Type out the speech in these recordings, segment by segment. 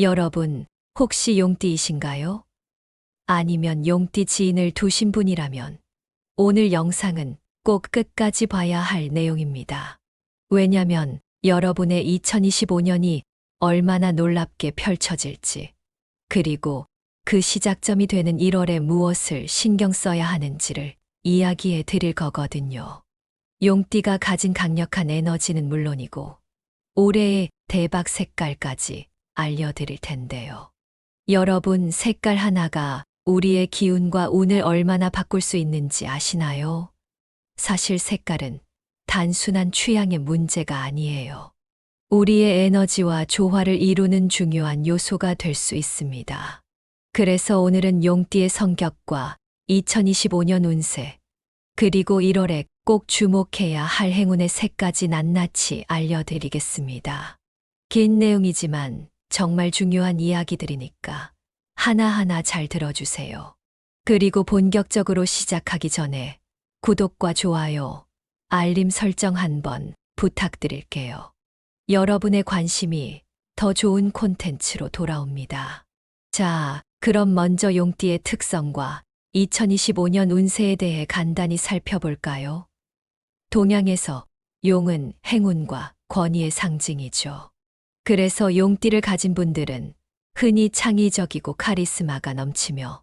여러분, 혹시 용띠이신가요? 아니면 용띠 지인을 두신 분이라면 오늘 영상은 꼭 끝까지 봐야 할 내용입니다. 왜냐면 여러분의 2025년이 얼마나 놀랍게 펼쳐질지, 그리고 그 시작점이 되는 1월에 무엇을 신경 써야 하는지를 이야기해 드릴 거거든요. 용띠가 가진 강력한 에너지는 물론이고 올해의 대박 색깔까지 알려드릴 텐데요. 여러분, 색깔 하나가 우리의 기운과 운을 얼마나 바꿀 수 있는지 아시나요? 사실 색깔은 단순한 취향의 문제가 아니에요. 우리의 에너지와 조화를 이루는 중요한 요소가 될 수 있습니다. 그래서 오늘은 용띠의 성격과 2025년 운세, 그리고 1월에 꼭 주목해야 할 행운의 색까지 낱낱이 알려드리겠습니다. 긴 내용이지만 정말 중요한 이야기들이니까 하나하나 잘 들어주세요. 그리고 본격적으로 시작하기 전에 구독과 좋아요, 알림 설정 한번 부탁드릴게요. 여러분의 관심이 더 좋은 콘텐츠로 돌아옵니다. 자, 그럼 먼저 용띠의 특성과 2025년 운세에 대해 간단히 살펴볼까요? 동양에서 용은 행운과 권위의 상징이죠. 그래서 용띠를 가진 분들은 흔히 창의적이고 카리스마가 넘치며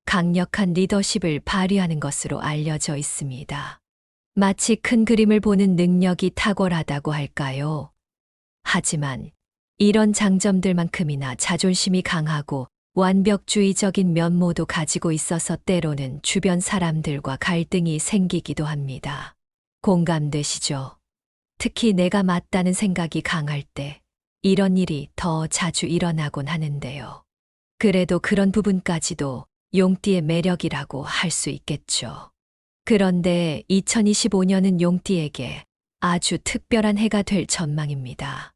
강력한 리더십을 발휘하는 것으로 알려져 있습니다. 마치 큰 그림을 보는 능력이 탁월하다고 할까요? 하지만 이런 장점들만큼이나 자존심이 강하고 완벽주의적인 면모도 가지고 있어서 때로는 주변 사람들과 갈등이 생기기도 합니다. 공감되시죠? 특히 내가 맞다는 생각이 강할 때 이런 일이 더 자주 일어나곤 하는데요. 그래도 그런 부분까지도 용띠의 매력이라고 할 수 있겠죠. 그런데 2025년은 용띠에게 아주 특별한 해가 될 전망입니다.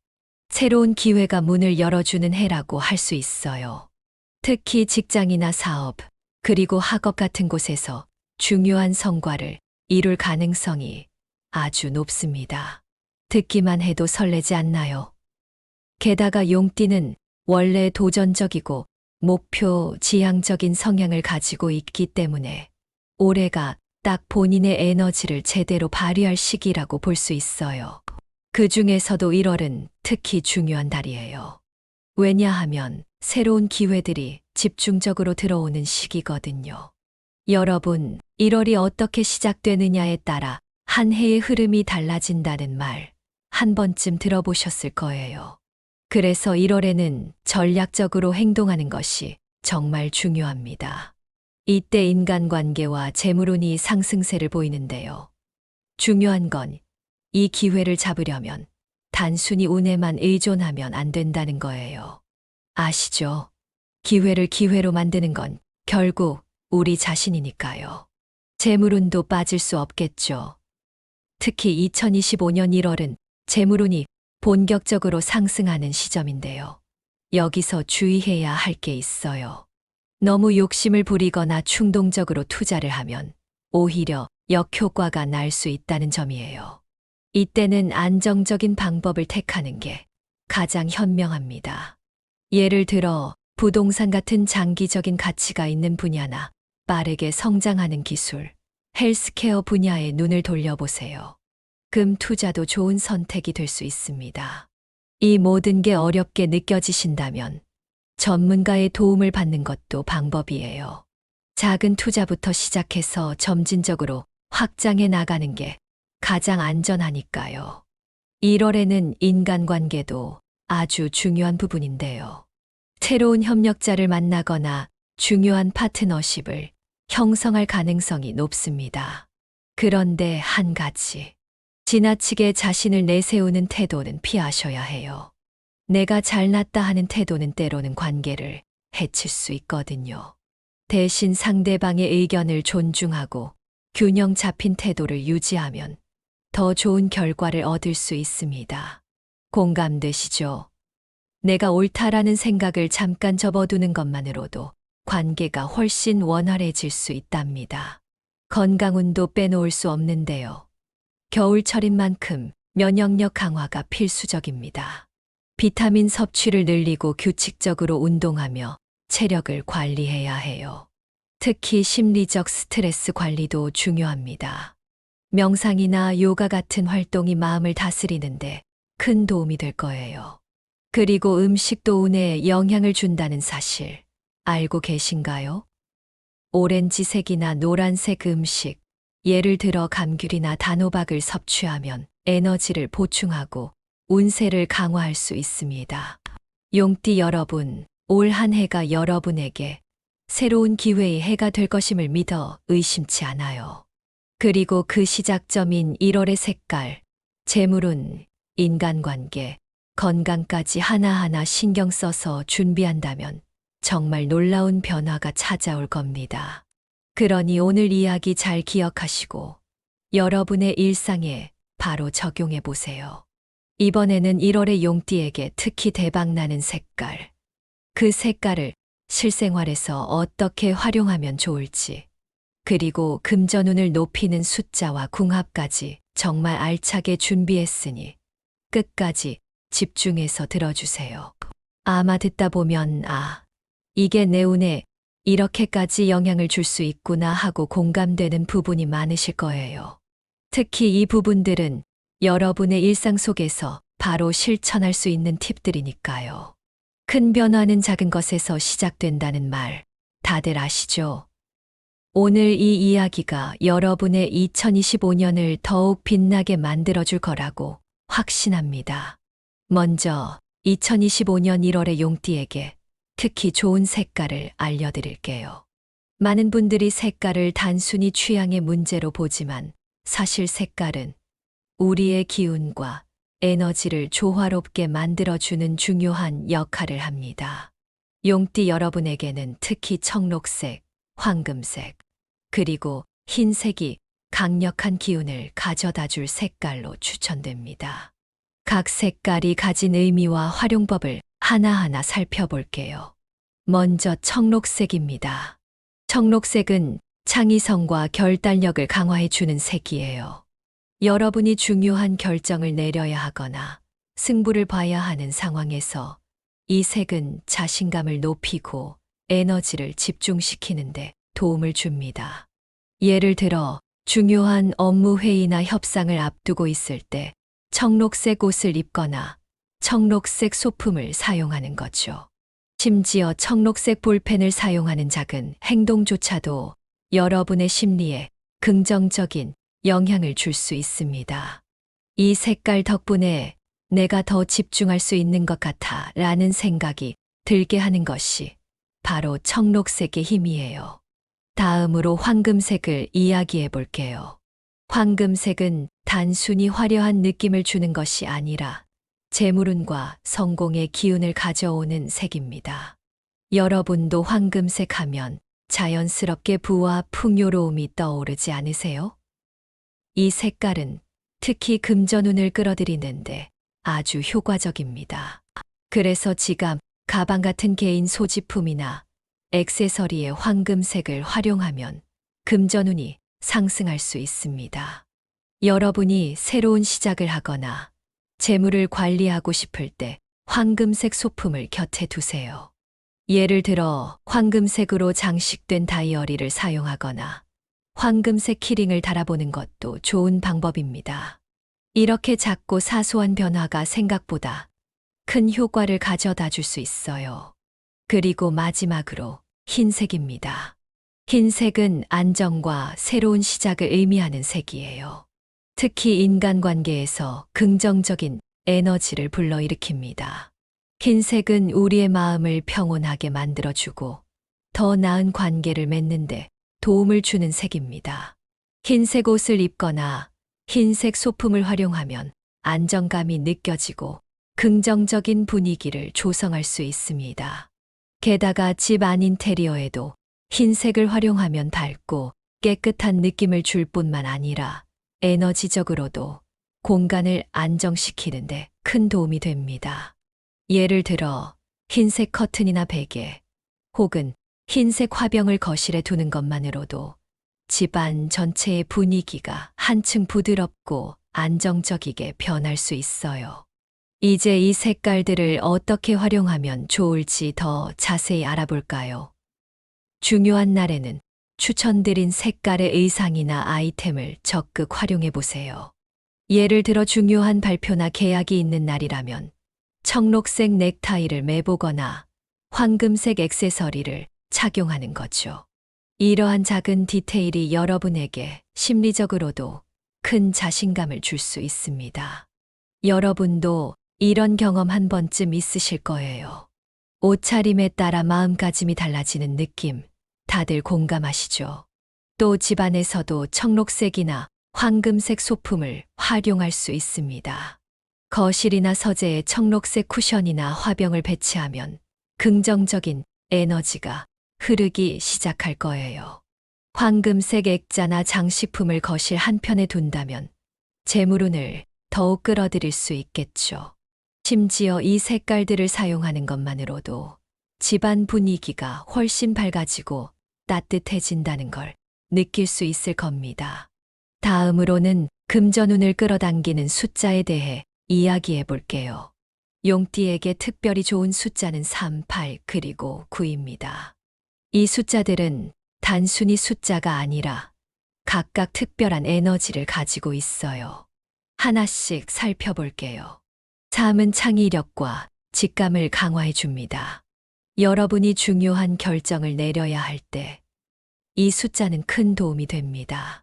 새로운 기회가 문을 열어주는 해라고 할 수 있어요. 특히 직장이나 사업, 그리고 학업 같은 곳에서 중요한 성과를 이룰 가능성이 아주 높습니다. 듣기만 해도 설레지 않나요? 게다가 용띠는 원래 도전적이고 목표 지향적인 성향을 가지고 있기 때문에 올해가 딱 본인의 에너지를 제대로 발휘할 시기라고 볼 수 있어요. 그 중에서도 1월은 특히 중요한 달이에요. 왜냐하면 새로운 기회들이 집중적으로 들어오는 시기거든요. 여러분, 1월이 어떻게 시작되느냐에 따라 한 해의 흐름이 달라진다는 말 한 번쯤 들어보셨을 거예요. 그래서 1월에는 전략적으로 행동하는 것이 정말 중요합니다. 이때 인간관계와 재물운이 상승세를 보이는데요. 중요한 건 이 기회를 잡으려면 단순히 운에만 의존하면 안 된다는 거예요. 아시죠? 기회를 기회로 만드는 건 결국 우리 자신이니까요. 재물운도 빠질 수 없겠죠. 특히 2025년 1월은 재물운이 본격적으로 상승하는 시점인데요. 여기서 주의해야 할 게 있어요. 너무 욕심을 부리거나 충동적으로 투자를 하면 오히려 역효과가 날 수 있다는 점이에요. 이때는 안정적인 방법을 택하는 게 가장 현명합니다. 예를 들어 부동산 같은 장기적인 가치가 있는 분야나 빠르게 성장하는 기술, 헬스케어 분야에 눈을 돌려보세요. 금 투자도 좋은 선택이 될 수 있습니다. 이 모든 게 어렵게 느껴지신다면 전문가의 도움을 받는 것도 방법이에요. 작은 투자부터 시작해서 점진적으로 확장해 나가는 게 가장 안전하니까요. 1월에는 인간관계도 아주 중요한 부분인데요. 새로운 협력자를 만나거나 중요한 파트너십을 형성할 가능성이 높습니다. 그런데 한 가지, 지나치게 자신을 내세우는 태도는 피하셔야 해요. 내가 잘났다 하는 태도는 때로는 관계를 해칠 수 있거든요. 대신 상대방의 의견을 존중하고 균형 잡힌 태도를 유지하면 더 좋은 결과를 얻을 수 있습니다. 공감되시죠? 내가 옳다라는 생각을 잠깐 접어두는 것만으로도 관계가 훨씬 원활해질 수 있답니다. 건강운도 빼놓을 수 없는데요. 겨울철인 만큼 면역력 강화가 필수적입니다. 비타민 섭취를 늘리고 규칙적으로 운동하며 체력을 관리해야 해요. 특히 심리적 스트레스 관리도 중요합니다. 명상이나 요가 같은 활동이 마음을 다스리는데 큰 도움이 될 거예요. 그리고 음식도 운에 영향을 준다는 사실 알고 계신가요? 오렌지색이나 노란색 음식, 예를 들어 감귤이나 단호박을 섭취하면 에너지를 보충하고 운세를 강화할 수 있습니다. 용띠 여러분, 올 한 해가 여러분에게 새로운 기회의 해가 될 것임을 믿어 의심치 않아요. 그리고 그 시작점인 1월의 색깔, 재물운, 인간관계, 건강까지 하나하나 신경 써서 준비한다면 정말 놀라운 변화가 찾아올 겁니다. 그러니 오늘 이야기 잘 기억하시고 여러분의 일상에 바로 적용해 보세요. 이번에는 1월의 용띠에게 특히 대박나는 색깔, 그 색깔을 실생활에서 어떻게 활용하면 좋을지, 그리고 금전운을 높이는 숫자와 궁합까지 정말 알차게 준비했으니 끝까지 집중해서 들어주세요. 아마 듣다 보면 이게 내 운에 이렇게까지 영향을 줄 수 있구나 하고 공감되는 부분이 많으실 거예요. 특히 이 부분들은 여러분의 일상 속에서 바로 실천할 수 있는 팁들이니까요. 큰 변화는 작은 것에서 시작된다는 말 다들 아시죠? 오늘 이 이야기가 여러분의 2025년을 더욱 빛나게 만들어줄 거라고 확신합니다. 먼저 2025년 1월의 용띠에게 특히 좋은 색깔을 알려드릴게요. 많은 분들이 색깔을 단순히 취향의 문제로 보지만 사실 색깔은 우리의 기운과 에너지를 조화롭게 만들어주는 중요한 역할을 합니다. 용띠 여러분에게는 특히 청록색, 황금색, 그리고 흰색이 강력한 기운을 가져다 줄 색깔로 추천됩니다. 각 색깔이 가진 의미와 활용법을 하나하나 살펴볼게요. 먼저 청록색입니다. 청록색은 창의성과 결단력을 강화해주는 색이에요. 여러분이 중요한 결정을 내려야 하거나 승부를 봐야 하는 상황에서 이 색은 자신감을 높이고 에너지를 집중시키는데 도움을 줍니다. 예를 들어 중요한 업무 회의나 협상을 앞두고 있을 때 청록색 옷을 입거나 청록색 소품을 사용하는 거죠. 심지어 청록색 볼펜을 사용하는 작은 행동조차도 여러분의 심리에 긍정적인 영향을 줄 수 있습니다. 이 색깔 덕분에 내가 더 집중할 수 있는 것 같아 라는 생각이 들게 하는 것이 바로 청록색의 힘이에요. 다음으로 황금색을 이야기해 볼게요. 황금색은 단순히 화려한 느낌을 주는 것이 아니라 재물운과 성공의 기운을 가져오는 색입니다. 여러분도 황금색 하면 자연스럽게 부와 풍요로움이 떠오르지 않으세요? 이 색깔은 특히 금전운을 끌어들이는데 아주 효과적입니다. 그래서 지갑, 가방 같은 개인 소지품이나 액세서리에 황금색을 활용하면 금전운이 상승할 수 있습니다. 여러분이 새로운 시작을 하거나 재물을 관리하고 싶을 때 황금색 소품을 곁에 두세요. 예를 들어 황금색으로 장식된 다이어리를 사용하거나 황금색 키링을 달아보는 것도 좋은 방법입니다. 이렇게 작고 사소한 변화가 생각보다 큰 효과를 가져다 줄 수 있어요. 그리고 마지막으로 흰색입니다. 흰색은 안정과 새로운 시작을 의미하는 색이에요. 특히 인간관계에서 긍정적인 에너지를 불러일으킵니다. 흰색은 우리의 마음을 평온하게 만들어주고 더 나은 관계를 맺는데 도움을 주는 색입니다. 흰색 옷을 입거나 흰색 소품을 활용하면 안정감이 느껴지고 긍정적인 분위기를 조성할 수 있습니다. 게다가 집 안 인테리어에도 흰색을 활용하면 밝고 깨끗한 느낌을 줄 뿐만 아니라 에너지적으로도 공간을 안정시키는데 큰 도움이 됩니다. 예를 들어 흰색 커튼이나 베개 혹은 흰색 화병을 거실에 두는 것만으로도 집안 전체의 분위기가 한층 부드럽고 안정적이게 변할 수 있어요. 이제 이 색깔들을 어떻게 활용하면 좋을지 더 자세히 알아볼까요? 중요한 날에는 추천드린 색깔의 의상이나 아이템을 적극 활용해 보세요. 예를 들어 중요한 발표나 계약이 있는 날이라면 청록색 넥타이를 매보거나 황금색 액세서리를 착용하는 거죠. 이러한 작은 디테일이 여러분에게 심리적으로도 큰 자신감을 줄 수 있습니다. 여러분도 이런 경험 한 번쯤 있으실 거예요. 옷차림에 따라 마음가짐이 달라지는 느낌, 다들 공감하시죠? 또 집안에서도 청록색이나 황금색 소품을 활용할 수 있습니다. 거실이나 서재에 청록색 쿠션이나 화병을 배치하면 긍정적인 에너지가 흐르기 시작할 거예요. 황금색 액자나 장식품을 거실 한편에 둔다면 재물운을 더욱 끌어들일 수 있겠죠. 심지어 이 색깔들을 사용하는 것만으로도 집안 분위기가 훨씬 밝아지고 따뜻해진다는 걸 느낄 수 있을 겁니다. 다음으로는 금전운을 끌어당기는 숫자에 대해 이야기해 볼게요. 용띠에게 특별히 좋은 숫자는 3, 8, 그리고 9입니다. 이 숫자들은 단순히 숫자가 아니라 각각 특별한 에너지를 가지고 있어요. 하나씩 살펴볼게요. 3은 창의력과 직감을 강화해 줍니다. 여러분이 중요한 결정을 내려야 할 때 이 숫자는 큰 도움이 됩니다.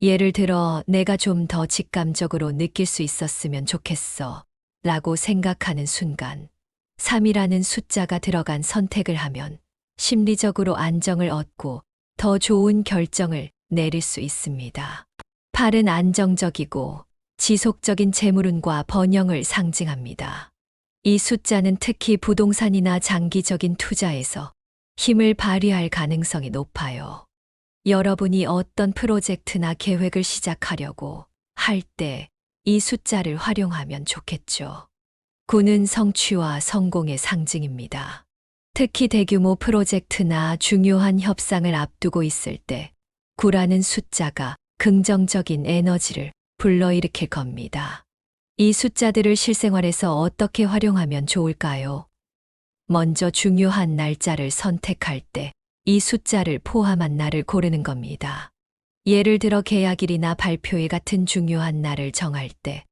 예를 들어 내가 좀 더 직감적으로 느낄 수 있었으면 좋겠어 라고 생각하는 순간 3이라는 숫자가 들어간 선택을 하면 심리적으로 안정을 얻고 더 좋은 결정을 내릴 수 있습니다. 8은 안정적이고 지속적인 재물운과 번영을 상징합니다. 이 숫자는 특히 부동산이나 장기적인 투자에서 힘을 발휘할 가능성이 높아요. 여러분이 어떤 프로젝트나 계획을 시작하려고 할 때 이 숫자를 활용하면 좋겠죠. 9는 성취와 성공의 상징입니다. 특히 대규모 프로젝트나 중요한 협상을 앞두고 있을 때 9라는 숫자가 긍정적인 에너지를 불러일으킬 겁니다. 이 숫자들을 실생활에서 어떻게 활용하면 좋을까요? 먼저 중요한 날짜를 선택할 때 이 숫자를 포함한 날을 고르는 겁니다. 예를 들어 계약일이나 발표일 같은 중요한 날을 정할 때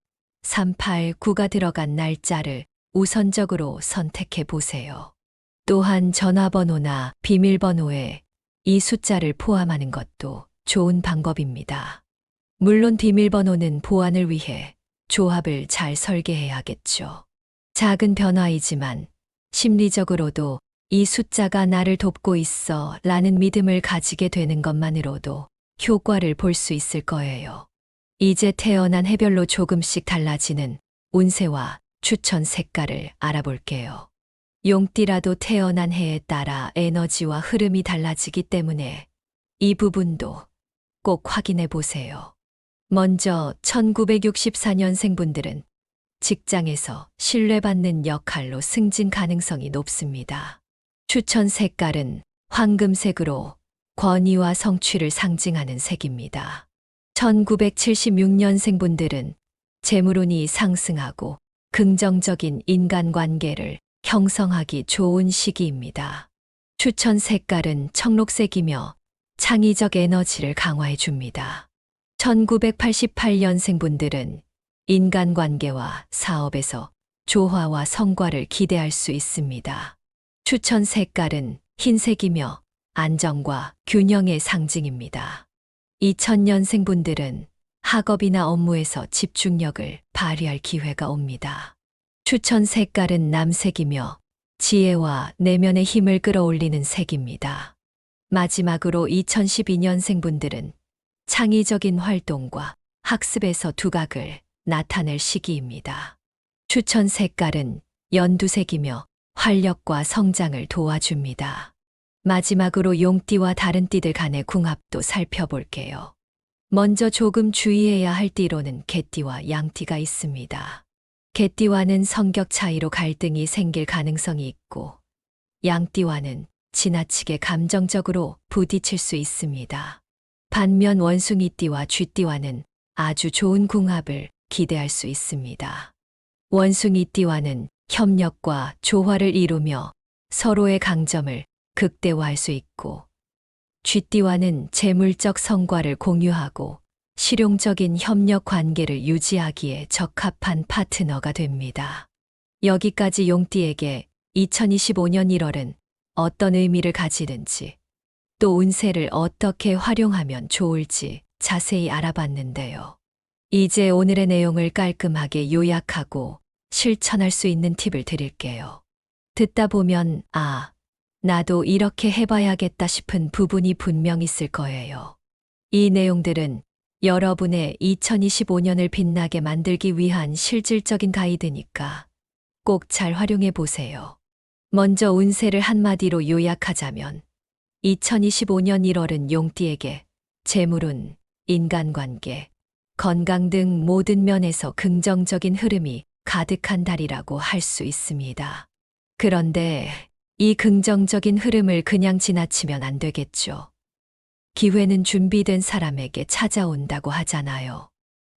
3, 8, 9가 들어간 날짜를 우선적으로 선택해 보세요. 또한 전화번호나 비밀번호에 이 숫자를 포함하는 것도 좋은 방법입니다. 물론 비밀번호는 보안을 위해 조합을 잘 설계해야겠죠. 작은 변화이지만 심리적으로도 이 숫자가 나를 돕고 있어 라는 믿음을 가지게 되는 것만으로도 효과를 볼 수 있을 거예요. 이제 태어난 해별로 조금씩 달라지는 운세와 추천 색깔을 알아볼게요. 용띠라도 태어난 해에 따라 에너지와 흐름이 달라지기 때문에 이 부분도 꼭 확인해 보세요. 먼저 1964년생분들은 직장에서 신뢰받는 역할로 승진 가능성이 높습니다. 추천 색깔은 황금색으로 권위와 성취를 상징하는 색입니다. 1976년생분들은 재물운이 상승하고 긍정적인 인간관계를 형성하기 좋은 시기입니다. 추천 색깔은 청록색이며 창의적 에너지를 강화해 줍니다. 1988년생분들은 인간관계와 사업에서 조화와 성과를 기대할 수 있습니다. 추천 색깔은 흰색이며 안정과 균형의 상징입니다. 2000년생분들은 학업이나 업무에서 집중력을 발휘할 기회가 옵니다. 추천 색깔은 남색이며 지혜와 내면의 힘을 끌어올리는 색입니다. 마지막으로 2012년생분들은 창의적인 활동과 학습에서 두각을 나타낼 시기입니다. 추천 색깔은 연두색이며 활력과 성장을 도와줍니다. 마지막으로 용띠와 다른 띠들 간의 궁합도 살펴볼게요. 먼저 조금 주의해야 할 띠로는 개띠와 양띠가 있습니다. 개띠와는 성격 차이로 갈등이 생길 가능성이 있고 양띠와는 지나치게 감정적으로 부딪힐 수 있습니다. 반면 원숭이띠와 쥐띠와는 아주 좋은 궁합을 기대할 수 있습니다. 원숭이띠와는 협력과 조화를 이루며 서로의 강점을 극대화할 수 있고, 쥐띠와는 재물적 성과를 공유하고 실용적인 협력 관계를 유지하기에 적합한 파트너가 됩니다. 여기까지 용띠에게 2025년 1월은 어떤 의미를 가지는지, 또 운세를 어떻게 활용하면 좋을지 자세히 알아봤는데요. 이제 오늘의 내용을 깔끔하게 요약하고 실천할 수 있는 팁을 드릴게요. 듣다 보면, 나도 이렇게 해봐야겠다 싶은 부분이 분명 있을 거예요. 이 내용들은 여러분의 2025년을 빛나게 만들기 위한 실질적인 가이드니까 꼭 잘 활용해 보세요. 먼저 운세를 한마디로 요약하자면 2025년 1월은 용띠에게 재물운, 인간관계, 건강 등 모든 면에서 긍정적인 흐름이 가득한 달이라고 할 수 있습니다. 그런데 이 긍정적인 흐름을 그냥 지나치면 안 되겠죠. 기회는 준비된 사람에게 찾아온다고 하잖아요.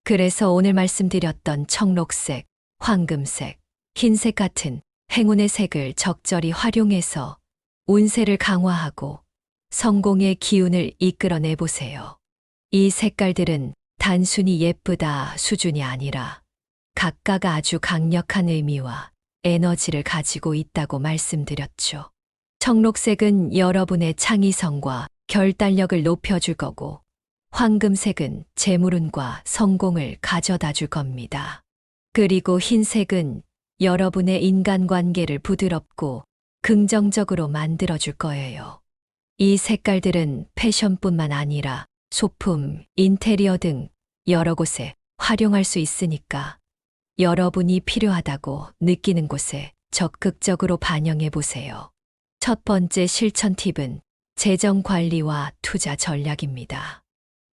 그래서 오늘 말씀드렸던 청록색, 황금색, 흰색 같은 행운의 색을 적절히 활용해서 운세를 강화하고 성공의 기운을 이끌어내 보세요. 이 색깔들은 단순히 예쁘다 수준이 아니라 각각 아주 강력한 의미와 에너지를 가지고 있다고 말씀드렸죠. 청록색은 여러분의 창의성과 결단력을 높여줄 거고, 황금색은 재물운과 성공을 가져다 줄 겁니다. 그리고 흰색은 여러분의 인간관계를 부드럽고 긍정적으로 만들어줄 거예요. 이 색깔들은 패션뿐만 아니라 소품, 인테리어 등 여러 곳에 활용할 수 있으니까 여러분이 필요하다고 느끼는 곳에 적극적으로 반영해 보세요. 첫 번째 실천 팁은 재정 관리와 투자 전략입니다.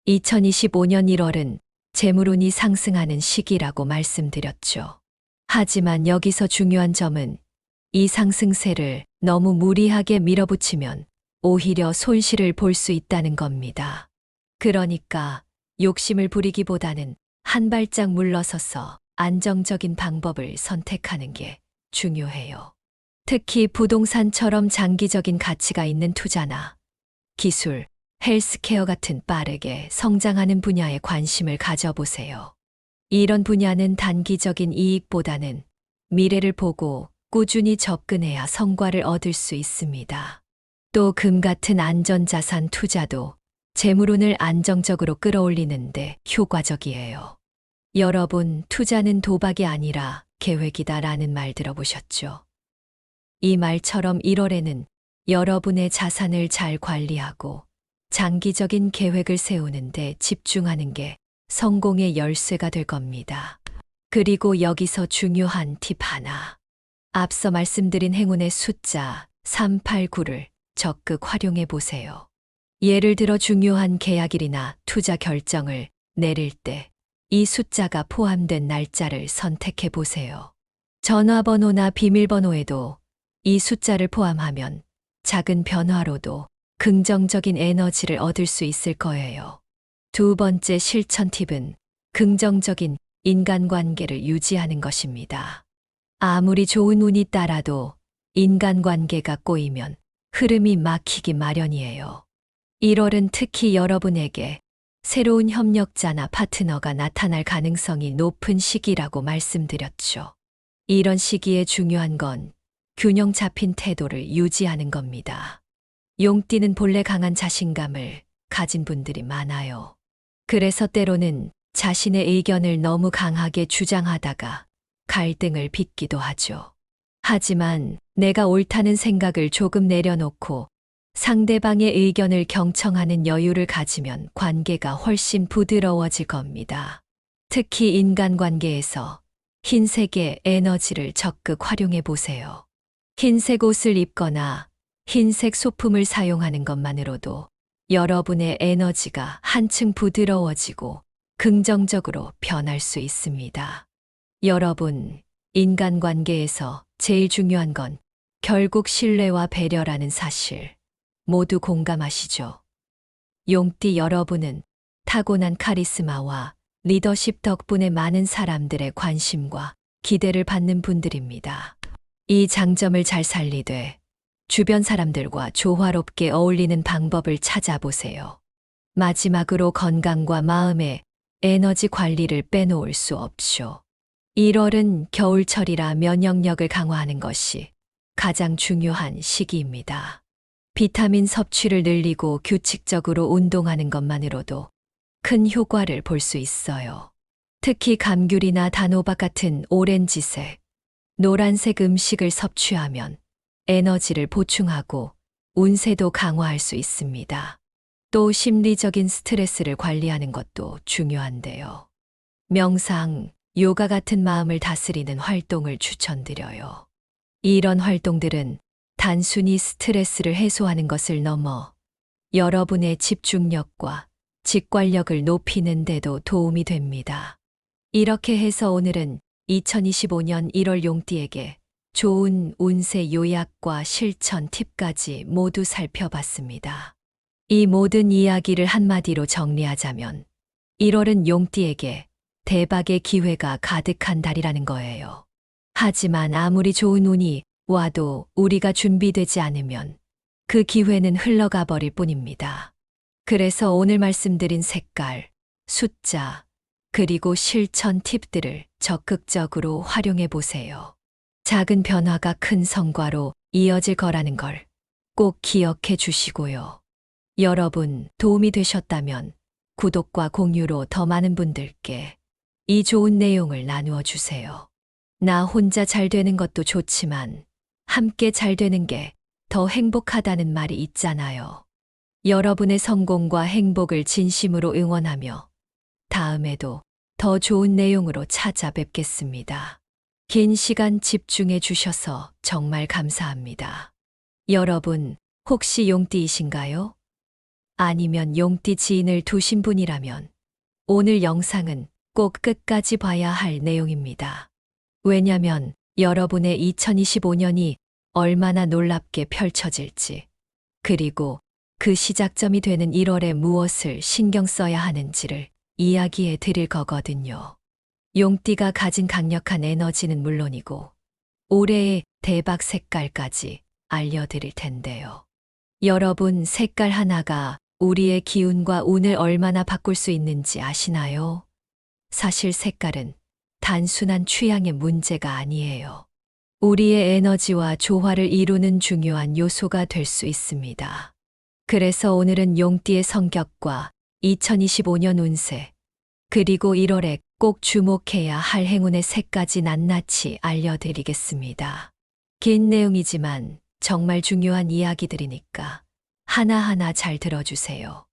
2025년 1월은 재물운이 상승하는 시기라고 말씀드렸죠. 하지만 여기서 중요한 점은 이 상승세를 너무 무리하게 밀어붙이면 오히려 손실을 볼 수 있다는 겁니다. 그러니까 욕심을 부리기보다는 한 발짝 물러서서 안정적인 방법을 선택하는 게 중요해요. 특히 부동산처럼 장기적인 가치가 있는 투자나 기술, 헬스케어 같은 빠르게 성장하는 분야에 관심을 가져보세요. 이런 분야는 단기적인 이익보다는 미래를 보고 꾸준히 접근해야 성과를 얻을 수 있습니다. 또 금 같은 안전자산 투자도 재물운을 안정적으로 끌어올리는데 효과적이에요. 여러분, 투자는 도박이 아니라 계획이다라는 말 들어보셨죠? 이 말처럼 1월에는 여러분의 자산을 잘 관리하고 장기적인 계획을 세우는데 집중하는 게 성공의 열쇠가 될 겁니다. 그리고 여기서 중요한 팁 하나. 앞서 말씀드린 행운의 숫자 389를 적극 활용해 보세요. 예를 들어 중요한 계약일이나 투자 결정을 내릴 때 이 숫자가 포함된 날짜를 선택해 보세요. 전화번호나 비밀번호에도 이 숫자를 포함하면 작은 변화로도 긍정적인 에너지를 얻을 수 있을 거예요. 두 번째 실천 팁은 긍정적인 인간관계를 유지하는 것입니다. 아무리 좋은 운이 따라도 인간관계가 꼬이면 흐름이 막히기 마련이에요. 1월은 특히 여러분에게 새로운 협력자나 파트너가 나타날 가능성이 높은 시기라고 말씀드렸죠. 이런 시기에 중요한 건 균형 잡힌 태도를 유지하는 겁니다. 용띠는 본래 강한 자신감을 가진 분들이 많아요. 그래서 때로는 자신의 의견을 너무 강하게 주장하다가 갈등을 빚기도 하죠. 하지만 내가 옳다는 생각을 조금 내려놓고 상대방의 의견을 경청하는 여유를 가지면 관계가 훨씬 부드러워질 겁니다. 특히 인간관계에서 흰색의 에너지를 적극 활용해 보세요. 흰색 옷을 입거나 흰색 소품을 사용하는 것만으로도 여러분의 에너지가 한층 부드러워지고 긍정적으로 변할 수 있습니다. 여러분, 인간관계에서 제일 중요한 건 결국 신뢰와 배려라는 사실 모두 공감하시죠? 용띠 여러분은 타고난 카리스마와 리더십 덕분에 많은 사람들의 관심과 기대를 받는 분들입니다. 이 장점을 잘 살리되 주변 사람들과 조화롭게 어울리는 방법을 찾아보세요. 마지막으로 건강과 마음의 에너지 관리를 빼놓을 수 없쇼. 1월은 겨울철이라 면역력을 강화하는 것이 가장 중요한 시기입니다. 비타민 섭취를 늘리고 규칙적으로 운동하는 것만으로도 큰 효과를 볼 수 있어요. 특히 감귤이나 단호박 같은 오렌지색, 노란색 음식을 섭취하면 에너지를 보충하고 운세도 강화할 수 있습니다. 또 심리적인 스트레스를 관리하는 것도 중요한데요. 명상, 요가 같은 마음을 다스리는 활동을 추천드려요. 이런 활동들은 단순히 스트레스를 해소하는 것을 넘어 여러분의 집중력과 직관력을 높이는 데도 도움이 됩니다. 이렇게 해서 오늘은 2025년 1월 용띠에게 좋은 운세 요약과 실천 팁까지 모두 살펴봤습니다. 이 모든 이야기를 한마디로 정리하자면 1월은 용띠에게 대박의 기회가 가득한 달이라는 거예요. 하지만 아무리 좋은 운이 와도 우리가 준비되지 않으면 그 기회는 흘러가 버릴 뿐입니다. 그래서 오늘 말씀드린 색깔, 숫자, 그리고 실천 팁들을 적극적으로 활용해 보세요. 작은 변화가 큰 성과로 이어질 거라는 걸 꼭 기억해 주시고요. 여러분, 도움이 되셨다면 구독과 공유로 더 많은 분들께 이 좋은 내용을 나누어 주세요. 나 혼자 잘 되는 것도 좋지만 함께 잘 되는 게 더 행복하다는 말이 있잖아요. 여러분의 성공과 행복을 진심으로 응원하며 다음에도 더 좋은 내용으로 찾아뵙겠습니다. 긴 시간 집중해 주셔서 정말 감사합니다. 여러분, 혹시 용띠이신가요? 아니면 용띠 지인을 두신 분이라면 오늘 영상은 꼭 끝까지 봐야 할 내용입니다. 왜냐면 여러분의 2025년이 얼마나 놀랍게 펼쳐질지, 그리고 그 시작점이 되는 1월에 무엇을 신경 써야 하는지를 이야기해 드릴 거거든요. 용띠가 가진 강력한 에너지는 물론이고 올해의 대박 색깔까지 알려드릴 텐데요. 여러분, 색깔 하나가 우리의 기운과 운을 얼마나 바꿀 수 있는지 아시나요? 사실 색깔은 단순한 취향의 문제가 아니에요. 우리의 에너지와 조화를 이루는 중요한 요소가 될 수 있습니다. 그래서 오늘은 용띠의 성격과 2025년 운세, 그리고 1월에 꼭 주목해야 할 행운의 색까지 낱낱이 알려드리겠습니다. 긴 내용이지만 정말 중요한 이야기들이니까 하나하나 잘 들어주세요.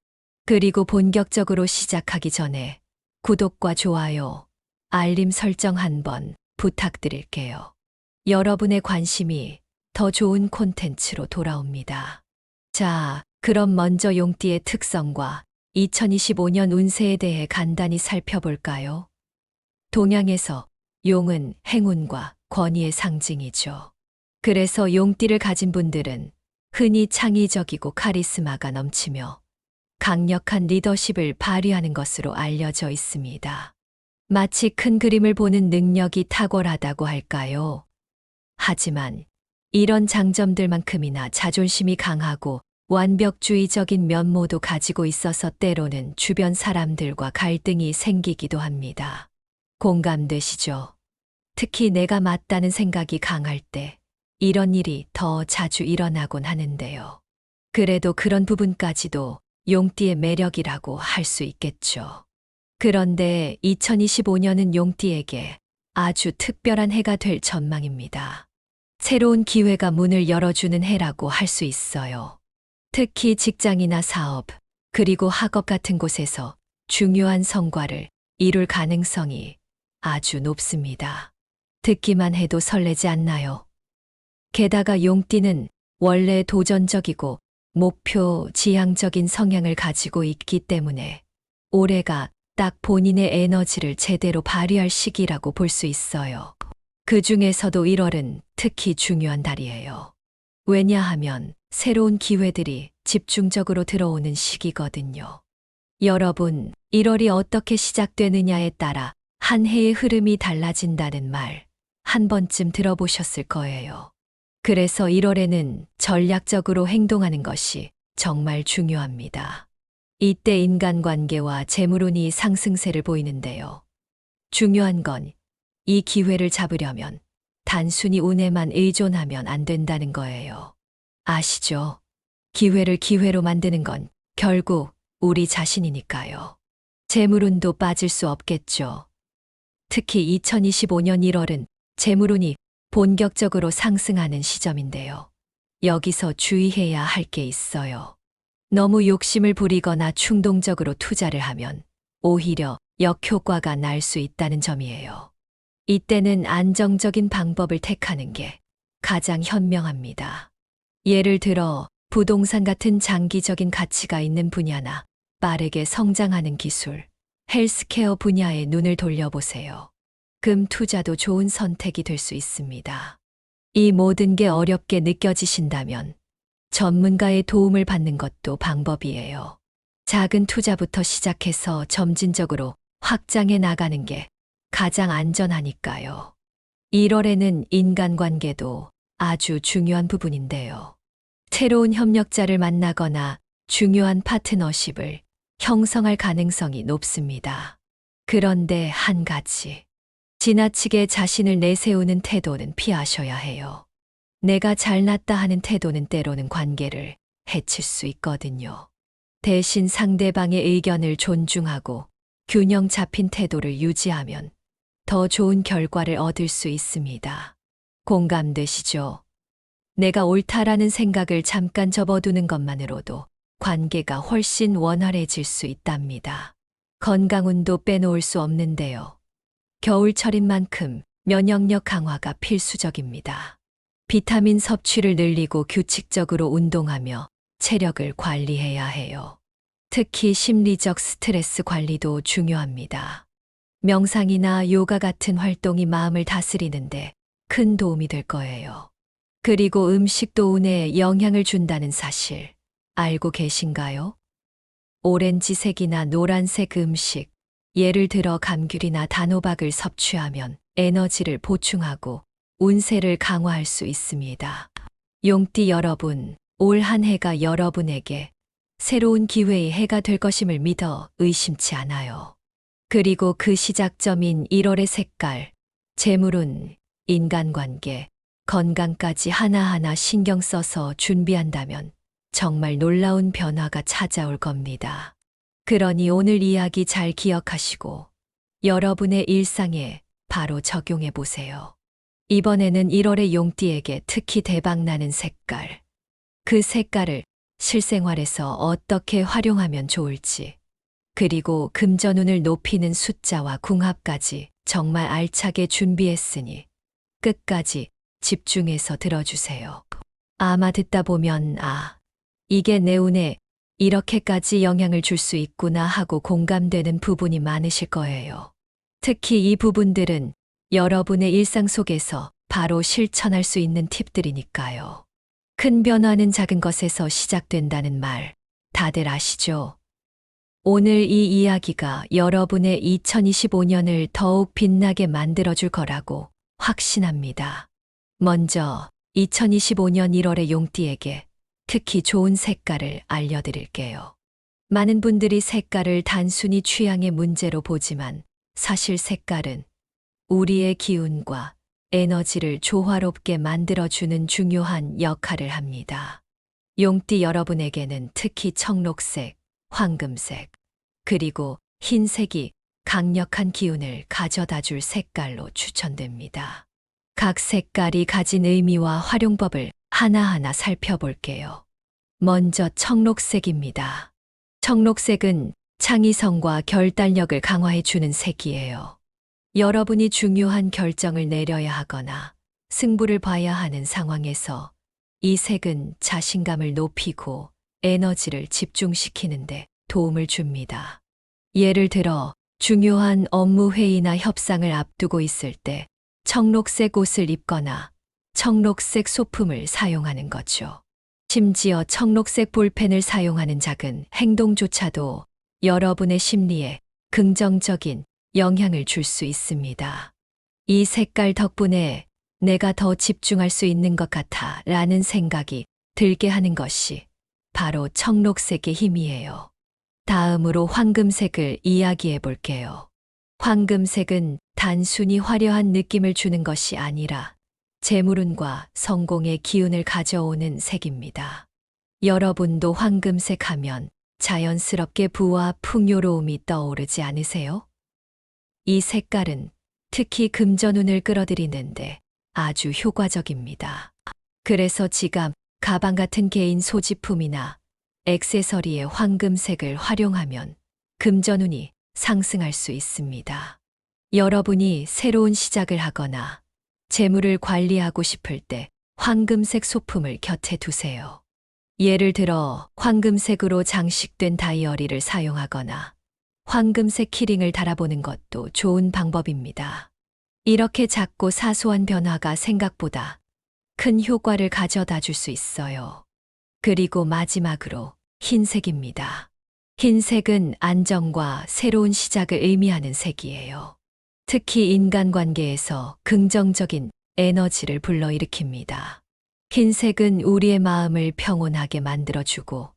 그리고 본격적으로 시작하기 전에 구독과 좋아요, 알림 설정 한번 부탁드릴게요. 여러분의 관심이 더 좋은 콘텐츠로 돌아옵니다. 자, 그럼 먼저 용띠의 특성과 2025년 운세에 대해 간단히 살펴볼까요? 동양에서 용은 행운과 권위의 상징이죠. 그래서 용띠를 가진 분들은 흔히 창의적이고 카리스마가 넘치며 강력한 리더십을 발휘하는 것으로 알려져 있습니다. 마치 큰 그림을 보는 능력이 탁월하다고 할까요? 하지만 이런 장점들만큼이나 자존심이 강하고 완벽주의적인 면모도 가지고 있어서 때로는 주변 사람들과 갈등이 생기기도 합니다. 공감되시죠? 특히 내가 맞다는 생각이 강할 때 이런 일이 더 자주 일어나곤 하는데요. 그래도 그런 부분까지도 용띠의 매력이라고 할 수 있겠죠. 그런데 2025년은 용띠에게 아주 특별한 해가 될 전망입니다. 새로운 기회가 문을 열어주는 해라고 할 수 있어요. 특히 직장이나 사업, 그리고 학업 같은 곳에서 중요한 성과를 이룰 가능성이 아주 높습니다. 듣기만 해도 설레지 않나요? 게다가 용띠는 원래 도전적이고 목표 지향적인 성향을 가지고 있기 때문에 올해가 딱 본인의 에너지를 제대로 발휘할 시기라고 볼 수 있어요. 그 중에서도 1월은 특히 중요한 달이에요. 왜냐하면 새로운 기회들이 집중적으로 들어오는 시기거든요. 여러분, 1월이 어떻게 시작되느냐에 따라 한 해의 흐름이 달라진다는 말 한 번쯤 들어보셨을 거예요. 그래서 1월에는 전략적으로 행동하는 것이 정말 중요합니다. 이때 인간관계와 재물운이 상승세를 보이는데요. 중요한 건 이 기회를 잡으려면 단순히 운에만 의존하면 안 된다는 거예요. 아시죠? 기회를 기회로 만드는 건 결국 우리 자신이니까요. 재물운도 빠질 수 없겠죠. 특히 2025년 1월은 재물운이 본격적으로 상승하는 시점인데요. 여기서 주의해야 할 게 있어요. 너무 욕심을 부리거나 충동적으로 투자를 하면 오히려 역효과가 날 수 있다는 점이에요. 이때는 안정적인 방법을 택하는 게 가장 현명합니다. 예를 들어 부동산 같은 장기적인 가치가 있는 분야나 빠르게 성장하는 기술, 헬스케어 분야에 눈을 돌려보세요. 금 투자도 좋은 선택이 될 수 있습니다. 이 모든 게 어렵게 느껴지신다면 전문가의 도움을 받는 것도 방법이에요. 작은 투자부터 시작해서 점진적으로 확장해 나가는 게 가장 안전하니까요. 1월에는 인간관계도 아주 중요한 부분인데요. 새로운 협력자를 만나거나 중요한 파트너십을 형성할 가능성이 높습니다. 그런데 한 가지, 지나치게 자신을 내세우는 태도는 피하셔야 해요. 내가 잘났다 하는 태도는 때로는 관계를 해칠 수 있거든요. 대신 상대방의 의견을 존중하고 균형 잡힌 태도를 유지하면 더 좋은 결과를 얻을 수 있습니다. 공감되시죠? 내가 옳다라는 생각을 잠깐 접어두는 것만으로도 관계가 훨씬 원활해질 수 있답니다. 건강운도 빼놓을 수 없는데요. 겨울철인 만큼 면역력 강화가 필수적입니다. 비타민 섭취를 늘리고 규칙적으로 운동하며 체력을 관리해야 해요. 특히 심리적 스트레스 관리도 중요합니다. 명상이나 요가 같은 활동이 마음을 다스리는데 큰 도움이 될 거예요. 그리고 음식도 운에 영향을 준다는 사실 알고 계신가요? 오렌지색이나 노란색 음식, 예를 들어 감귤이나 단호박을 섭취하면 에너지를 보충하고 운세를 강화할 수 있습니다. 용띠 여러분, 올 한 해가 여러분에게 새로운 기회의 해가 될 것임을 믿어 의심치 않아요. 그리고 그 시작점인 1월의 색깔, 재물운, 인간관계, 건강까지 하나하나 신경 써서 준비한다면 정말 놀라운 변화가 찾아올 겁니다. 그러니 오늘 이야기 잘 기억하시고 여러분의 일상에 바로 적용해 보세요. 이번에는 1월의 용띠에게 특히 대박나는 색깔, 그 색깔을 실생활에서 어떻게 활용하면 좋을지, 그리고 금전운을 높이는 숫자와 궁합까지 정말 알차게 준비했으니 끝까지 집중해서 들어주세요. 아마 듣다 보면 이게 내 운에 이렇게까지 영향을 줄 수 있구나 하고 공감되는 부분이 많으실 거예요. 특히 이 부분들은 여러분의 일상 속에서 바로 실천할 수 있는 팁들이니까요. 큰 변화는 작은 것에서 시작된다는 말 다들 아시죠? 오늘 이 이야기가 여러분의 2025년을 더욱 빛나게 만들어줄 거라고 확신합니다. 먼저 2025년 1월의 용띠에게 특히 좋은 색깔을 알려드릴게요. 많은 분들이 색깔을 단순히 취향의 문제로 보지만 사실 색깔은 우리의 기운과 에너지를 조화롭게 만들어주는 중요한 역할을 합니다. 용띠 여러분에게는 특히 청록색, 황금색, 그리고 흰색이 강력한 기운을 가져다 줄 색깔로 추천됩니다. 각 색깔이 가진 의미와 활용법을 하나하나 살펴볼게요. 먼저 청록색입니다. 청록색은 창의성과 결단력을 강화해주는 색이에요. 여러분이 중요한 결정을 내려야 하거나 승부를 봐야 하는 상황에서 이 색은 자신감을 높이고 에너지를 집중시키는데 도움을 줍니다. 예를 들어 중요한 업무 회의나 협상을 앞두고 있을 때 청록색 옷을 입거나 청록색 소품을 사용하는 거죠. 심지어 청록색 볼펜을 사용하는 작은 행동조차도 여러분의 심리에 긍정적인 영향을 줄 수 있습니다. 이 색깔 덕분에 내가 더 집중할 수 있는 것 같아 라는 생각이 들게 하는 것이 바로 청록색의 힘이에요. 다음으로 황금색을 이야기해 볼게요. 황금색은 단순히 화려한 느낌을 주는 것이 아니라 재물운과 성공의 기운을 가져오는 색입니다. 여러분도 황금색 하면 자연스럽게 부와 풍요로움이 떠오르지 않으세요? 이 색깔은 특히 금전운을 끌어들이는데 아주 효과적입니다. 그래서 지갑, 가방 같은 개인 소지품이나 액세서리에 황금색을 활용하면 금전운이 상승할 수 있습니다. 여러분이 새로운 시작을 하거나 재물을 관리하고 싶을 때 황금색 소품을 곁에 두세요. 예를 들어 황금색으로 장식된 다이어리를 사용하거나 황금색 키링을 달아보는 것도 좋은 방법입니다. 이렇게 작고 사소한 변화가 생각보다 큰 효과를 가져다 줄 수 있어요. 그리고 마지막으로 흰색입니다. 흰색은 안정과 새로운 시작을 의미하는 색이에요. 특히 인간관계에서 긍정적인 에너지를 불러일으킵니다. 흰색은 우리의 마음을 평온하게 만들어주고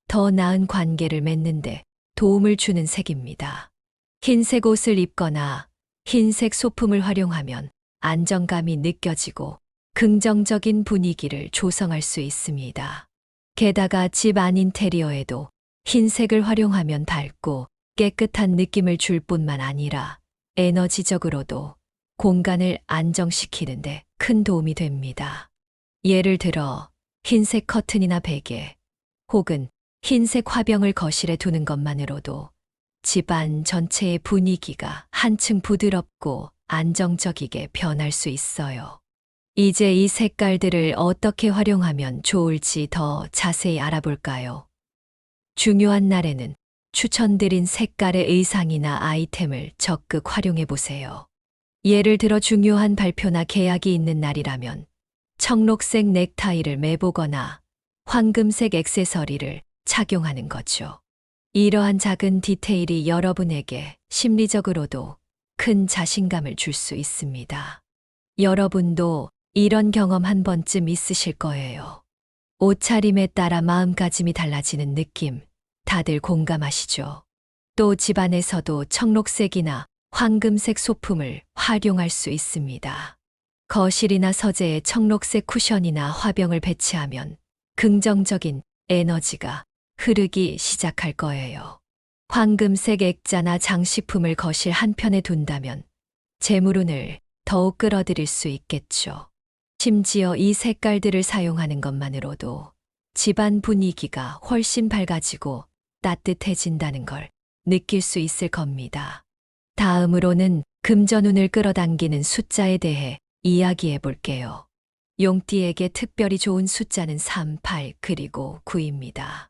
더 나은 관계를 맺는데 도움을 주는 색입니다. 흰색 옷을 입거나 흰색 소품을 활용하면 안정감이 느껴지고 긍정적인 분위기를 조성할 수 있습니다. 게다가 집 안 인테리어에도 흰색을 활용하면 밝고 깨끗한 느낌을 줄 뿐만 아니라 에너지적으로도 공간을 안정시키는데 큰 도움이 됩니다. 예를 들어 흰색 커튼이나 베개 혹은 흰색 화병을 거실에 두는 것만으로도 집안 전체의 분위기가 한층 부드럽고 안정적이게 변할 수 있어요. 이제 이 색깔들을 어떻게 활용하면 좋을지 더 자세히 알아볼까요? 중요한 날에는 추천드린 색깔의 의상이나 아이템을 적극 활용해 보세요. 예를 들어 중요한 발표나 계약이 있는 날이라면 청록색 넥타이를 매보거나 황금색 액세서리를 착용하는 거죠. 이러한 작은 디테일이 여러분에게 심리적으로도 큰 자신감을 줄 수 있습니다. 여러분도 이런 경험 한 번쯤 있으실 거예요. 옷차림에 따라 마음가짐이 달라지는 느낌, 다들 공감하시죠? 또 집안에서도 청록색이나 황금색 소품을 활용할 수 있습니다. 거실이나 서재에 청록색 쿠션이나 화병을 배치하면 긍정적인 에너지가 흐르기 시작할 거예요. 황금색 액자나 장식품을 거실 한편에 둔다면 재물운을 더욱 끌어들일 수 있겠죠. 심지어 이 색깔들을 사용하는 것만으로도 집안 분위기가 훨씬 밝아지고 따뜻해진다는 걸 느낄 수 있을 겁니다. 다음으로는 금전운을 끌어당기는 숫자에 대해 이야기해 볼게요. 용띠에게 특별히 좋은 숫자는 3, 8, 그리고 9입니다.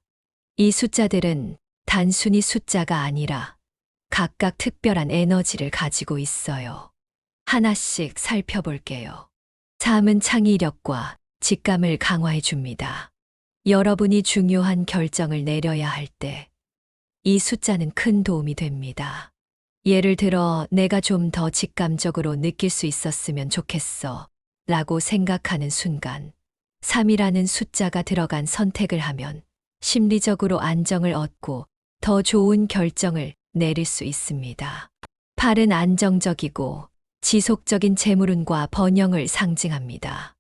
이 숫자들은 단순히 숫자가 아니라 각각 특별한 에너지를 가지고 있어요. 하나씩 살펴볼게요. 3은 창의력과 직감을 강화해 줍니다. 여러분이 중요한 결정을 내려야 할 때 이 숫자는 큰 도움이 됩니다. 예를 들어 내가 좀 더 직감적으로 느낄 수 있었으면 좋겠어 라고 생각하는 순간 3이라는 숫자가 들어간 선택을 하면 심리적으로 안정을 얻고 더 좋은 결정을 내릴 수 있습니다. 8은 안정적이고 지속적인 재물운과 번영을 상징합니다.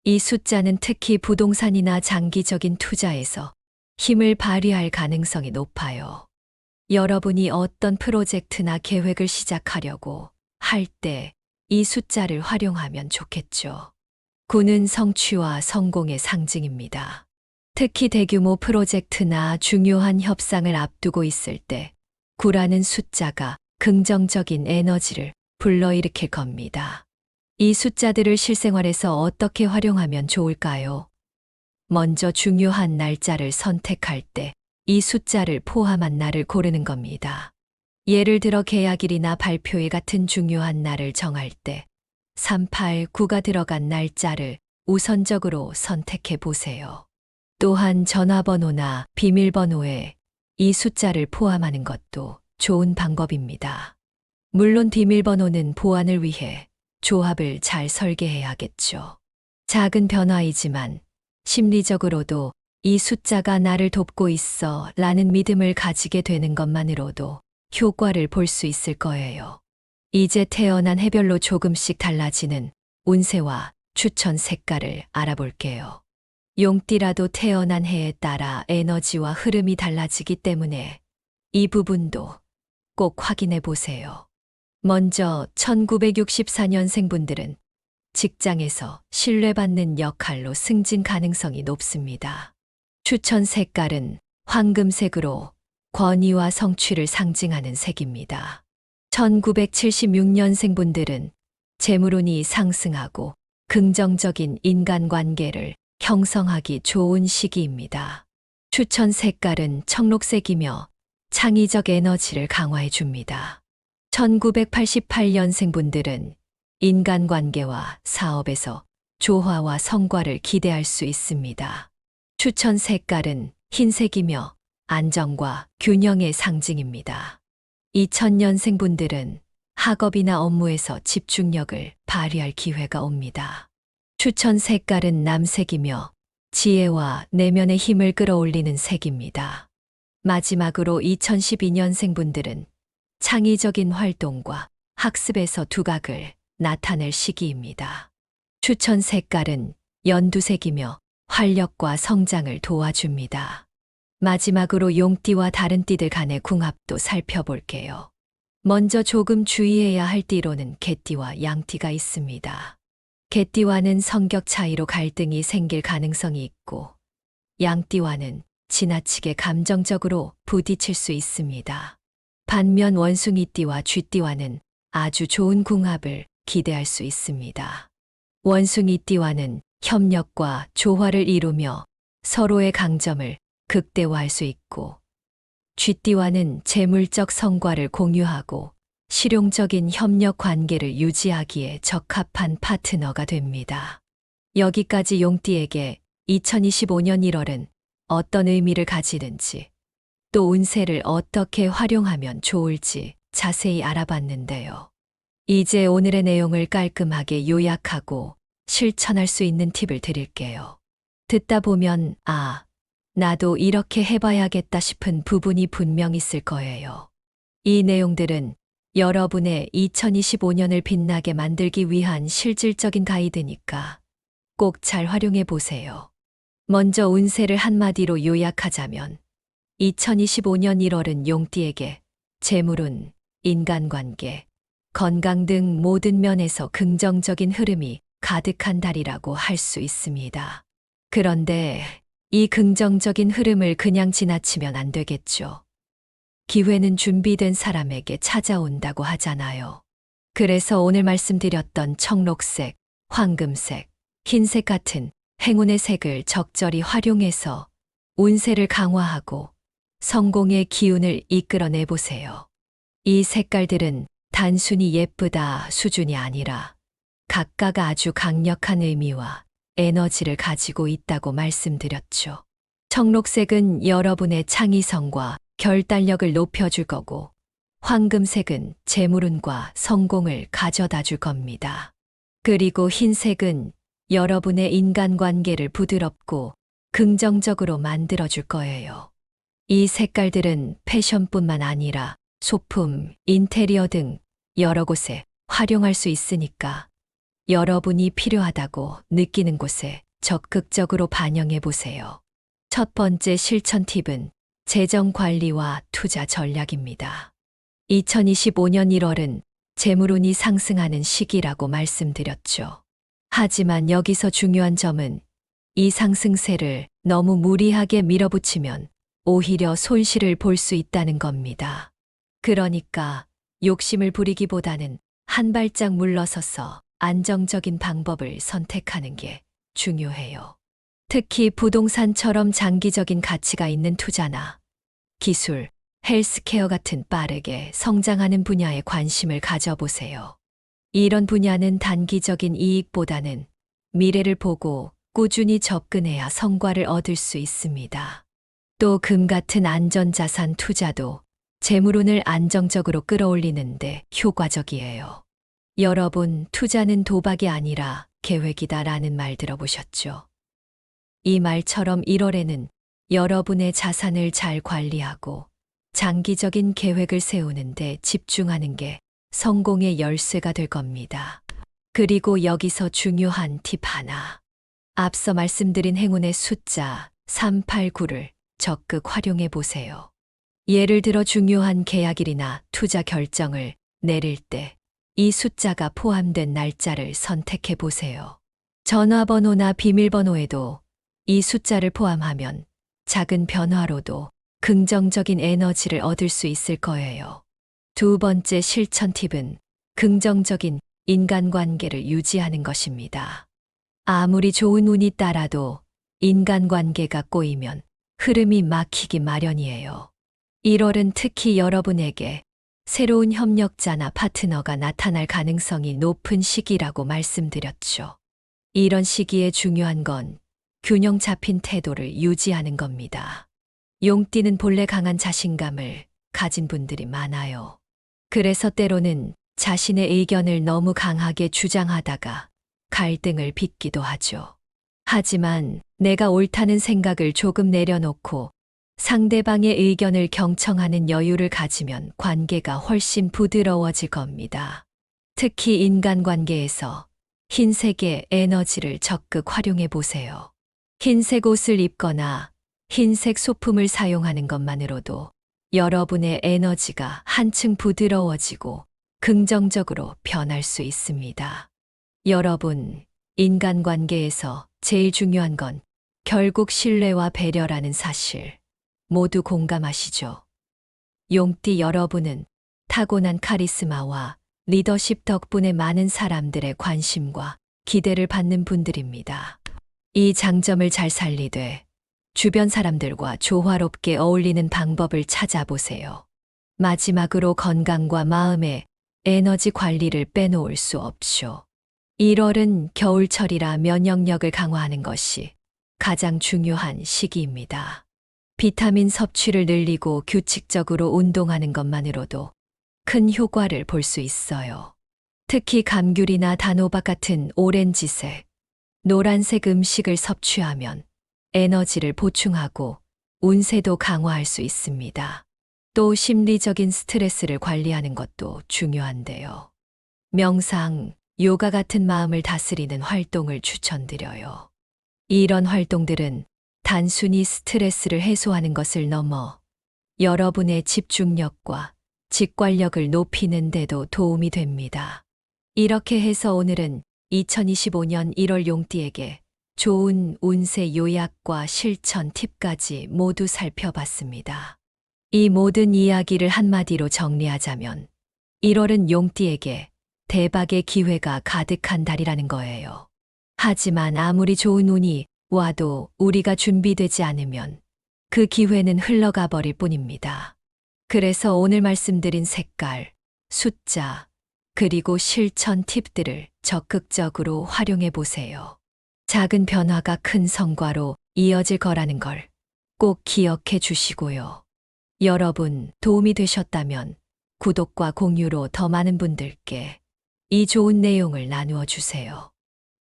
이 숫자는 특히 부동산이나 장기적인 투자에서 힘을 발휘할 가능성이 높아요. 여러분이 어떤 프로젝트나 계획을 시작하려고 할 때 이 숫자를 활용하면 좋겠죠. 9는 성취와 성공의 상징입니다. 특히 대규모 프로젝트나 중요한 협상을 앞두고 있을 때 9라는 숫자가 긍정적인 에너지를 불러일으킬 겁니다. 이 숫자들을 실생활에서 어떻게 활용하면 좋을까요? 먼저 중요한 날짜를 선택할 때 이 숫자를 포함한 날을 고르는 겁니다. 예를 들어 계약일이나 발표일 같은 중요한 날을 정할 때 3, 8, 9가 들어간 날짜를 우선적으로 선택해 보세요. 또한 전화번호나 비밀번호에 이 숫자를 포함하는 것도 좋은 방법입니다. 물론 비밀번호는 보안을 위해 조합을 잘 설계해야겠죠. 작은 변화이지만 심리적으로도 이 숫자가 나를 돕고 있어 라는 믿음을 가지게 되는 것만으로도 효과를 볼 수 있을 거예요. 이제 태어난 해별로 조금씩 달라지는 운세와 추천 색깔을 알아볼게요. 용띠라도 태어난 해에 따라 에너지와 흐름이 달라지기 때문에 이 부분도 꼭 확인해 보세요. 먼저 1964년생 분들은 직장에서 신뢰받는 역할로 승진 가능성이 높습니다. 추천 색깔은 황금색으로 권위와 성취를 상징하는 색입니다. 1976년생 분들은 재물운이 상승하고 긍정적인 인간관계를 형성하기 좋은 시기입니다. 추천 색깔은 청록색이며 창의적 에너지를 강화해 줍니다. 1988년생 분들은 인간관계와 사업에서 조화와 성과를 기대할 수 있습니다. 추천 색깔은 흰색이며 안정과 균형의 상징입니다. 2000년생 분들은 학업이나 업무에서 집중력을 발휘할 기회가 옵니다. 추천 색깔은 남색이며 지혜와 내면의 힘을 끌어올리는 색입니다. 마지막으로 2012년생 분들은 창의적인 활동과 학습에서 두각을 나타낼 시기입니다. 추천 색깔은 연두색이며 활력과 성장을 도와줍니다. 마지막으로 용띠와 다른 띠들 간의 궁합도 살펴볼게요. 먼저 조금 주의해야 할 띠로는 개띠와 양띠가 있습니다. 개띠와는 성격 차이로 갈등이 생길 가능성이 있고 양띠와는 지나치게 감정적으로 부딪힐 수 있습니다. 반면 원숭이띠와 쥐띠와는 아주 좋은 궁합을 기대할 수 있습니다. 원숭이띠와는 협력과 조화를 이루며 서로의 강점을 극대화할 수 있고 쥐띠와는 재물적 성과를 공유하고 실용적인 협력 관계를 유지하기에 적합한 파트너가 됩니다. 여기까지 용띠에게 2025년 1월은 어떤 의미를 가지는지 또 운세를 어떻게 활용하면 좋을지 자세히 알아봤는데요. 이제 오늘의 내용을 깔끔하게 요약하고 실천할 수 있는 팁을 드릴게요. 듣다 보면 나도 이렇게 해봐야겠다 싶은 부분이 분명 있을 거예요. 이 내용들은 여러분의 2025년을 빛나게 만들기 위한 실질적인 가이드니까 꼭 잘 활용해 보세요. 먼저 운세를 한마디로 요약하자면 2025년 1월은 용띠에게 재물운, 인간관계, 건강 등 모든 면에서 긍정적인 흐름이 가득한 달이라고 할 수 있습니다. 그런데 이 긍정적인 흐름을 그냥 지나치면 안 되겠죠. 기회는 준비된 사람에게 찾아온다고 하잖아요. 그래서 오늘 말씀드렸던 청록색, 황금색, 흰색 같은 행운의 색을 적절히 활용해서 운세를 강화하고 성공의 기운을 이끌어내 보세요. 이 색깔들은 단순히 예쁘다 수준이 아니라 각각 아주 강력한 의미와 에너지를 가지고 있다고 말씀드렸죠. 청록색은 여러분의 창의성과 결단력을 높여줄 거고, 황금색은 재물운과 성공을 가져다 줄 겁니다. 그리고 흰색은 여러분의 인간관계를 부드럽고 긍정적으로 만들어줄 거예요. 이 색깔들은 패션뿐만 아니라 소품, 인테리어 등 여러 곳에 활용할 수 있으니까 여러분이 필요하다고 느끼는 곳에 적극적으로 반영해 보세요. 첫 번째 실천 팁은 재정 관리와 투자 전략입니다. 2025년 1월은 재물운이 상승하는 시기라고 말씀드렸죠. 하지만 여기서 중요한 점은 이 상승세를 너무 무리하게 밀어붙이면 오히려 손실을 볼 수 있다는 겁니다. 그러니까 욕심을 부리기보다는 한 발짝 물러서서 안정적인 방법을 선택하는 게 중요해요. 특히 부동산처럼 장기적인 가치가 있는 투자나 기술, 헬스케어 같은 빠르게 성장하는 분야에 관심을 가져보세요. 이런 분야는 단기적인 이익보다는 미래를 보고 꾸준히 접근해야 성과를 얻을 수 있습니다. 또 금 같은 안전자산 투자도 재물운을 안정적으로 끌어올리는데 효과적이에요. 여러분, 투자는 도박이 아니라 계획이다라는 말 들어보셨죠? 이 말처럼 1월에는 여러분의 자산을 잘 관리하고 장기적인 계획을 세우는데 집중하는 게 성공의 열쇠가 될 겁니다. 그리고 여기서 중요한 팁 하나. 앞서 말씀드린 행운의 숫자 389를 적극 활용해 보세요. 예를 들어 중요한 계약일이나 투자 결정을 내릴 때 이 숫자가 포함된 날짜를 선택해 보세요. 전화번호나 비밀번호에도 이 숫자를 포함하면 작은 변화로도 긍정적인 에너지를 얻을 수 있을 거예요. 두 번째 실천 팁은 긍정적인 인간관계를 유지하는 것입니다. 아무리 좋은 운이 따라도 인간관계가 꼬이면 흐름이 막히기 마련이에요. 1월은 특히 여러분에게 새로운 협력자나 파트너가 나타날 가능성이 높은 시기라고 말씀드렸죠. 이런 시기에 중요한 건 균형 잡힌 태도를 유지하는 겁니다. 용띠는 본래 강한 자신감을 가진 분들이 많아요. 그래서 때로는 자신의 의견을 너무 강하게 주장하다가 갈등을 빚기도 하죠. 하지만 내가 옳다는 생각을 조금 내려놓고 상대방의 의견을 경청하는 여유를 가지면 관계가 훨씬 부드러워질 겁니다. 특히 인간관계에서 흰색의 에너지를 적극 활용해 보세요. 흰색 옷을 입거나 흰색 소품을 사용하는 것만으로도 여러분의 에너지가 한층 부드러워지고 긍정적으로 변할 수 있습니다. 여러분, 인간관계에서 제일 중요한 건 결국 신뢰와 배려라는 사실 모두 공감하시죠? 용띠 여러분은 타고난 카리스마와 리더십 덕분에 많은 사람들의 관심과 기대를 받는 분들입니다. 이 장점을 잘 살리되 주변 사람들과 조화롭게 어울리는 방법을 찾아보세요. 마지막으로 건강과 마음의 에너지 관리를 빼놓을 수 없죠. 1월은 겨울철이라 면역력을 강화하는 것이 가장 중요한 시기입니다. 비타민 섭취를 늘리고 규칙적으로 운동하는 것만으로도 큰 효과를 볼 수 있어요. 특히 감귤이나 단호박 같은 오렌지색, 노란색 음식을 섭취하면 에너지를 보충하고 운세도 강화할 수 있습니다. 또 심리적인 스트레스를 관리하는 것도 중요한데요. 명상, 요가 같은 마음을 다스리는 활동을 추천드려요. 이런 활동들은 단순히 스트레스를 해소하는 것을 넘어 여러분의 집중력과 직관력을 높이는 데도 도움이 됩니다. 이렇게 해서 오늘은 2025년 1월 용띠에게 좋은 운세 요약과 실천 팁까지 모두 살펴봤습니다. 이 모든 이야기를 한마디로 정리하자면 1월은 용띠에게 대박의 기회가 가득한 달이라는 거예요. 하지만 아무리 좋은 운이 와도 우리가 준비되지 않으면 그 기회는 흘러가 버릴 뿐입니다. 그래서 오늘 말씀드린 색깔, 숫자, 그리고 실천 팁들을 적극적으로 활용해 보세요. 작은 변화가 큰 성과로 이어질 거라는 걸 꼭 기억해 주시고요. 여러분, 도움이 되셨다면 구독과 공유로 더 많은 분들께 이 좋은 내용을 나누어 주세요.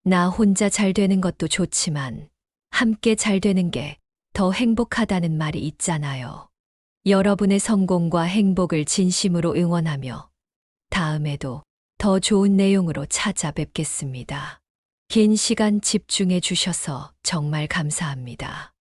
나 혼자 잘 되는 것도 좋지만 함께 잘 되는 게 더 행복하다는 말이 있잖아요. 여러분의 성공과 행복을 진심으로 응원하며 다음에도 더 좋은 내용으로 찾아뵙겠습니다. 긴 시간 집중해 주셔서 정말 감사합니다.